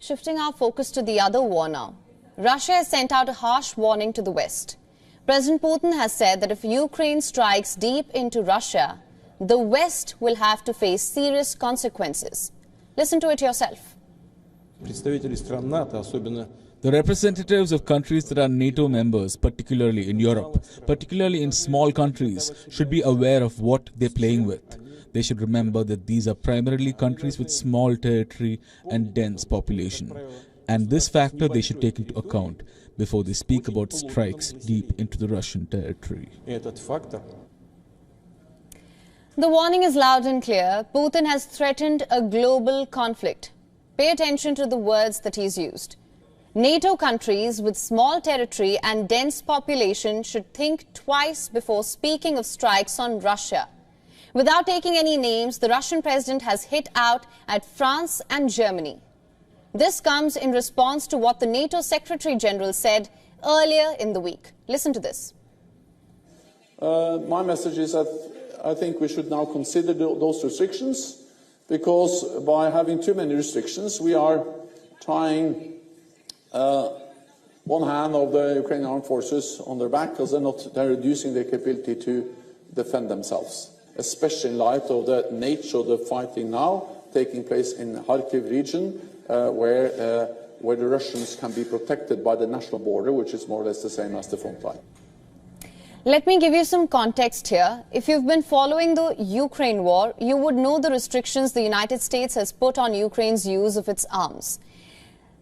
Shifting our focus to the other war now. Russia has sent out a harsh warning to the West. President Putin has said that if Ukraine strikes deep into Russia, the West will have to face serious consequences. Listen to it yourself. The representatives of countries that are NATO members, particularly in Europe, particularly in small countries, should be aware of what they're playing with. They should remember that these are primarily countries with small territory and dense population. And this factor they should take into account before they speak about strikes deep into the Russian territory. The warning is loud and clear. Putin has threatened a global conflict. Pay attention to the words that he's used. NATO countries with small territory and dense population should think twice before speaking of strikes on Russia. Without taking any names, the Russian president has hit out at France and Germany. This comes in response to what the NATO Secretary General said earlier in the week. Listen to this. My message is that I think we should now consider those restrictions, because by having too many restrictions, we are tying one hand of the Ukrainian armed forces on their back, because they're reducing their capability to defend themselves, especially in light of the nature of the fighting now taking place in the Kharkiv region, where the Russians can be protected by the national border, which is more or less the same as the front line. Let me give you some context here. If you've been following the Ukraine war, you would know the restrictions the United States has put on Ukraine's use of its arms.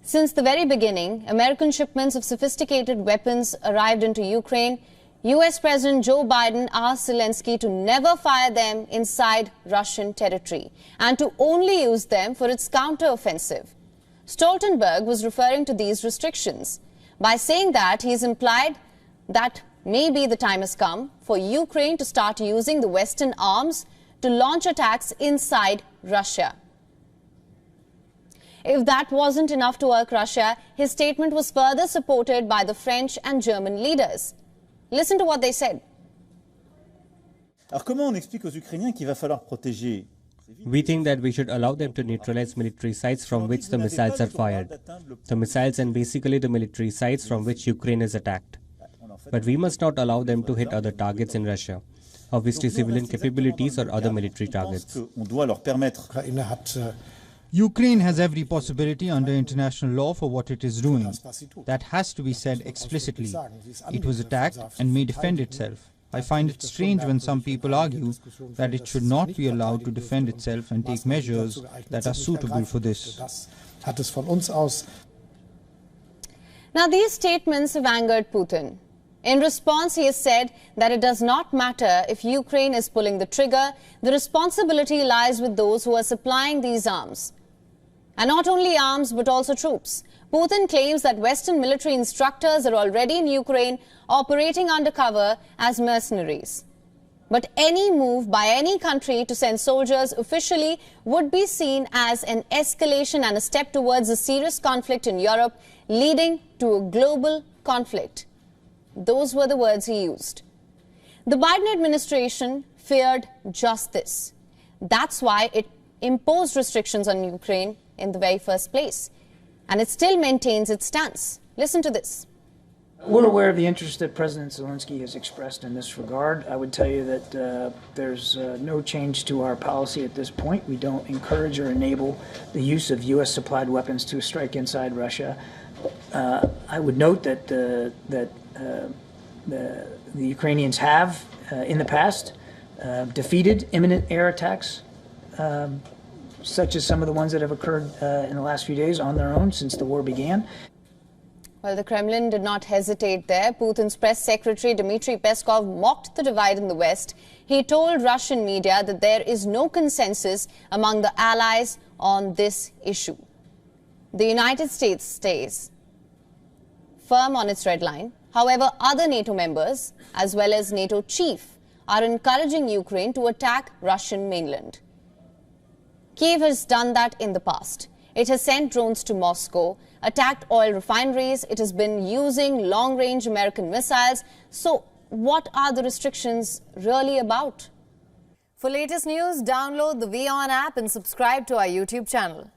Since the very beginning, American shipments of sophisticated weapons arrived into Ukraine. US President Joe Biden asked Zelensky to never fire them inside Russian territory and to only use them for its counteroffensive. Stoltenberg was referring to these restrictions. By saying that, he's implied that maybe the time has come for Ukraine to start using the Western arms to launch attacks inside Russia. If that wasn't enough to irk Russia, his statement was further supported by the French and German leaders. Listen to what they said. We think that we should allow them to neutralize military sites from which the missiles are fired. The missiles and basically the military sites from which Ukraine is attacked. But we must not allow them to hit other targets in Russia, obviously civilian capabilities or other military targets. Ukraine has every possibility under international law for what it is doing. That has to be said explicitly. It was attacked and may defend itself. I find it strange when some people argue that it should not be allowed to defend itself and take measures that are suitable for this. Now, these statements have angered Putin. In response, he has said that it does not matter if Ukraine is pulling the trigger. The responsibility lies with those who are supplying these arms. And not only arms, but also troops. Putin claims that Western military instructors are already in Ukraine operating undercover as mercenaries. But any move by any country to send soldiers officially would be seen as an escalation and a step towards a serious conflict in Europe, leading to a global conflict. Those were the words he used. The Biden administration feared just this. That's why it imposed restrictions on Ukraine in the very first place. And it still maintains its stance. Listen to this. We're aware of the interest that President Zelensky has expressed in this regard. I would tell you that there's no change to our policy at this point. We don't encourage or enable the use of U.S.-supplied weapons to strike inside Russia. I would note that the Ukrainians have, in the past, defeated imminent air attacks, such as some of the ones that have occurred in the last few days on their own since the war began. Well, the Kremlin did not hesitate there. Putin's press secretary Dmitry Peskov mocked the divide in the West. He told Russian media that there is no consensus among the allies on this issue. The United States stays firm on its red line. However, other NATO members, as well as NATO chief, are encouraging Ukraine to attack Russian mainland. Kyiv has done that in the past. It has sent drones to Moscow, attacked oil refineries. It has been using long-range American missiles. So what are the restrictions really about? For latest news, download the WION app and subscribe to our YouTube channel.